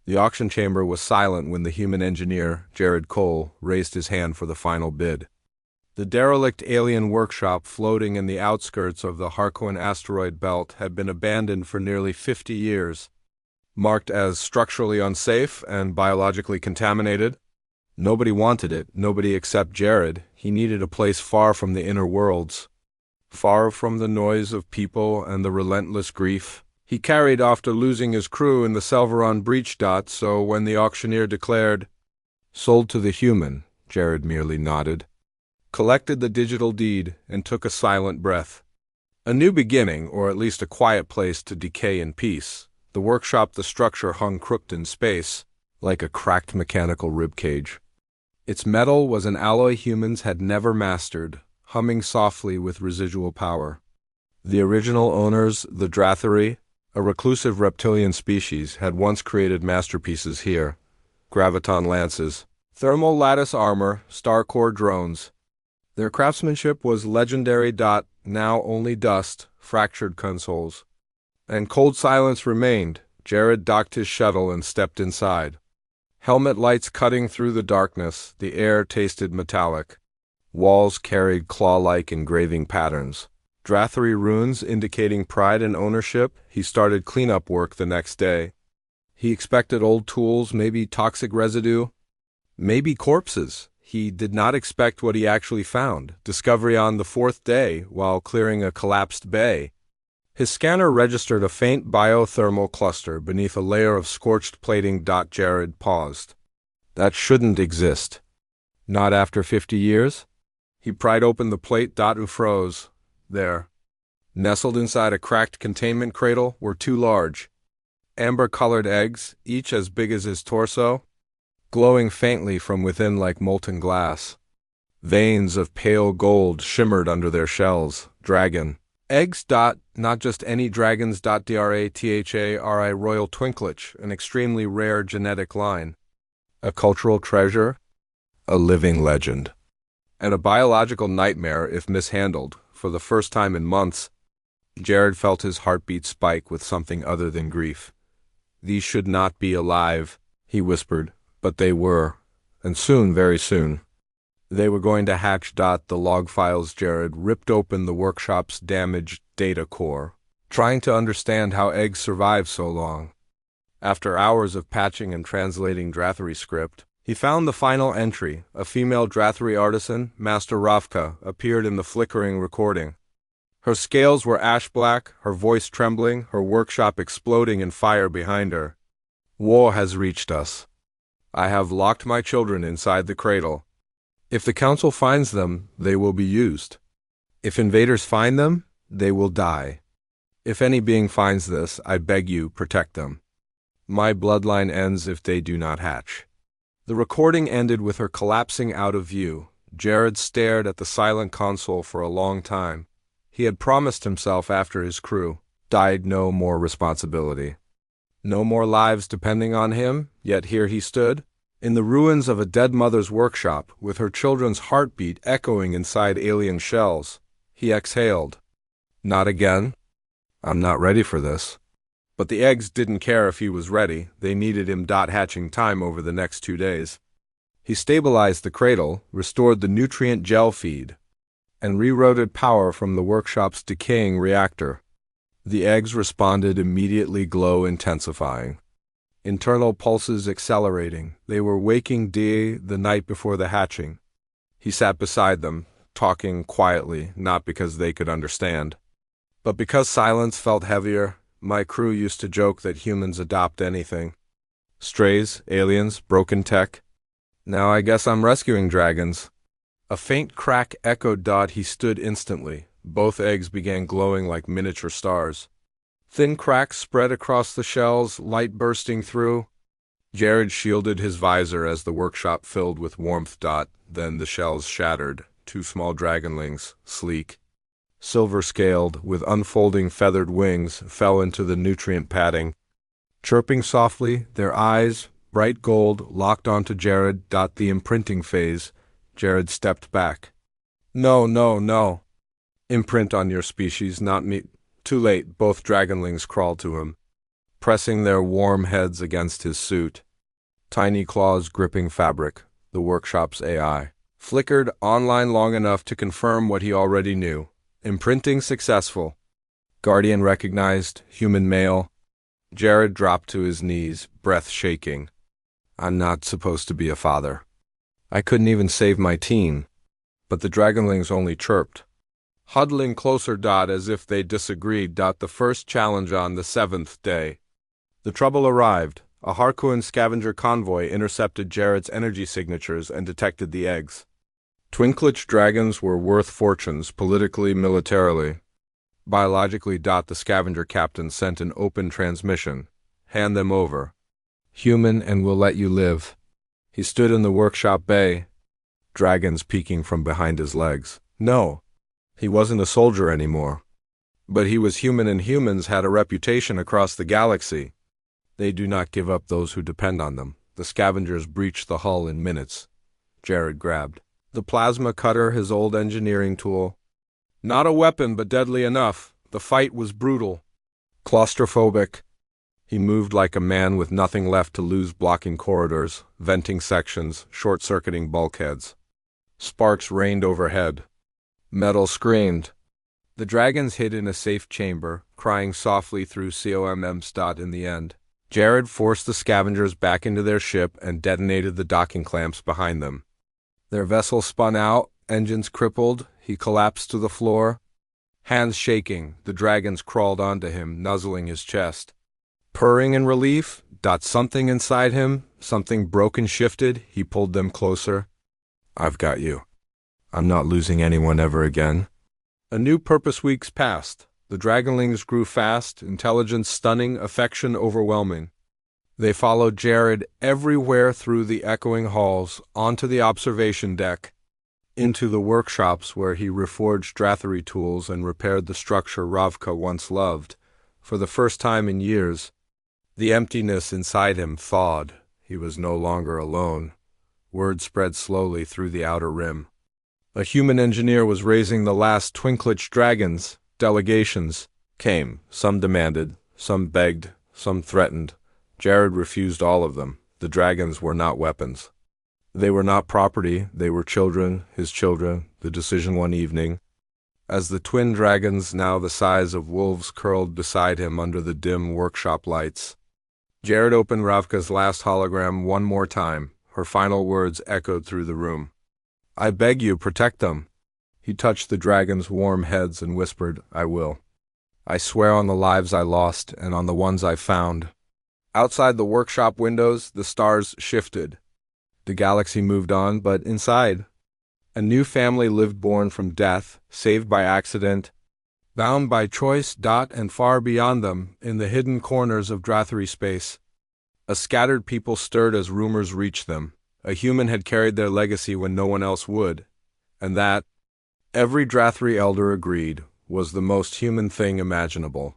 The auction chamber was silent when the human engineer, Jared Cole, raised his hand for the final bid. The derelict alien workshop floating in the outskirts of the Harkonnen asteroid belt had been abandoned for nearly 50 years, marked as structurally unsafe and biologically contaminated. Nobody wanted it, nobody except Jared. He needed a place far from the inner worlds, far from the noise of people and the relentless grief he carried after losing his crew in the Selveron breach. So when the auctioneer declared, "Sold to the human," Jared merely nodded, collected the digital deed, and took a silent breath. A new beginning, or at least a quiet place to decay in peace. The workshop, the structure hung crooked in space, like a cracked mechanical ribcage. Its metal was an alloy humans had never mastered, humming softly with residual power. The original owners, the Drathari, a reclusive reptilian species, had once created masterpieces here. Graviton lances, thermal lattice armor, star-core drones. Their craftsmanship was legendary. Now only dust, fractured consoles. And cold silence remained. Jared docked his shuttle and stepped inside. Helmet lights cutting through the darkness, the air tasted metallic. Walls carried claw-like engraving patterns. Drathari runes indicating pride and ownership. He started cleanup work the next day. He expected old tools, maybe toxic residue, maybe corpses. He did not expect what he actually found. Discovery on the fourth day, while clearing a collapsed bay. His scanner registered a faint biothermal cluster beneath a layer of scorched plating. Jared paused. That shouldn't exist. Not after 50 years? He pried open the plate. Who froze. There, nestled inside a cracked containment cradle, were two large, amber-colored eggs, each as big as his torso, glowing faintly from within like molten glass. Veins of pale gold shimmered under their shells. Dragon. Eggs. Not just any dragons. Drathari royal twinklich, an extremely rare genetic line. A cultural treasure, a living legend, and a biological nightmare if mishandled. For the first time in months, Jared felt his heartbeat spike with something other than grief. These should not be alive, he whispered, but they were, and soon, very soon, they were going to hatch. The log files. Jared ripped open the workshop's damaged data core, trying to understand how eggs survived so long. After hours of patching and translating Drathari script, he found the final entry. A female Drathari artisan, Master Ravka, appeared in the flickering recording. Her scales were ash-black, her voice trembling, her workshop exploding in fire behind her. War has reached us. I have locked my children inside the cradle. If the council finds them, they will be used. If invaders find them, they will die. If any being finds this, I beg you, protect them. My bloodline ends if they do not hatch. The recording ended with her collapsing out of view. Jared stared at the silent console for a long time. He had promised himself after his crew died no more responsibility. No more lives depending on him, yet here he stood, in the ruins of a dead mother's workshop, with her children's heartbeat echoing inside alien shells. He exhaled. Not again. I'm not ready for this. But the eggs didn't care if he was ready. They needed him. Hatching time over the next 2 days. He stabilized the cradle, restored the nutrient gel feed, and rerouted power from the workshop's decaying reactor. The eggs responded immediately, glow intensifying. Internal pulses accelerating. They were waking the night before the hatching. He sat beside them, talking quietly, not because they could understand, but because silence felt heavier. My crew used to joke that humans adopt anything. Strays, aliens, broken tech. Now I guess I'm rescuing dragons. A faint crack echoed. He stood instantly. Both eggs began glowing like miniature stars. Thin cracks spread across the shells, light bursting through. Jared shielded his visor as the workshop filled with warmth. Then the shells shattered. 2 small dragonlings, sleek, silver-scaled, with unfolding feathered wings, fell into the nutrient padding. Chirping softly, their eyes, bright gold, locked onto Jared. The imprinting phase. Jared stepped back. No, no, no. Imprint on your species, not me. Too late, both dragonlings crawled to him. pressing their warm heads against his suit. Tiny claws gripping fabric, the workshop's AI. Flickered online long enough to confirm what he already knew. Imprinting successful. Guardian recognized, human male. Jared dropped to his knees, breath shaking. I'm not supposed to be a father. I couldn't even save my teen. But the dragonlings only chirped. Huddling closer, as if they disagreed, the first challenge on the 7th day. The trouble arrived. A Harkonnen scavenger convoy intercepted Jared's energy signatures and detected the eggs. Twinklich dragons were worth fortunes, politically, militarily. Biologically, the scavenger captain sent an open transmission. Hand them over. Human, and we'll let you live. He stood in the workshop bay, dragons peeking from behind his legs. No, he wasn't a soldier anymore. But he was human, and humans had a reputation across the galaxy. They do not give up those who depend on them. The scavengers breached the hull in minutes. Jared grabbed the plasma cutter, his old engineering tool. Not a weapon, but deadly enough. The fight was brutal. Claustrophobic. He moved like a man with nothing left to lose, blocking corridors, venting sections, short-circuiting bulkheads. Sparks rained overhead. Metal screamed. The dragons hid in a safe chamber, crying softly through COMM. In the end, Jared forced the scavengers back into their ship and detonated the docking clamps behind them. Their vessel spun out, engines crippled. He collapsed to the floor. Hands shaking, the dragons crawled onto him, nuzzling his chest. Purring in relief, something inside him, something broken, shifted. He pulled them closer. I've got you. I'm not losing anyone ever again. A new purpose. Weeks passed. The dragonlings grew fast, intelligence stunning, affection overwhelming. They followed Jared everywhere through the echoing halls, onto the observation deck, into the workshops where he reforged Drathery tools and repaired the structure Ravka once loved. For the first time in years, the emptiness inside him thawed. He was no longer alone. Word spread slowly through the outer rim. A human engineer was raising the last Twinklich dragons. Delegations came. Some demanded, some begged, some threatened. Jared refused all of them. The dragons were not weapons. They were not property. They were children, his children. The decision one evening, as the twin dragons, now the size of wolves, curled beside him under the dim workshop lights. Jared opened Ravka's last hologram one more time. Her final words echoed through the room. I beg you, protect them. He touched the dragons' warm heads and whispered, I will. I swear on the lives I lost and on the ones I found. Outside the workshop windows, the stars shifted. The galaxy moved on, but inside, a new family lived, born from death, saved by accident, bound by choice. And far beyond them, in the hidden corners of Drathery space, a scattered people stirred as rumors reached them. A human had carried their legacy when no one else would, and that, every Drathery elder agreed, was the most human thing imaginable.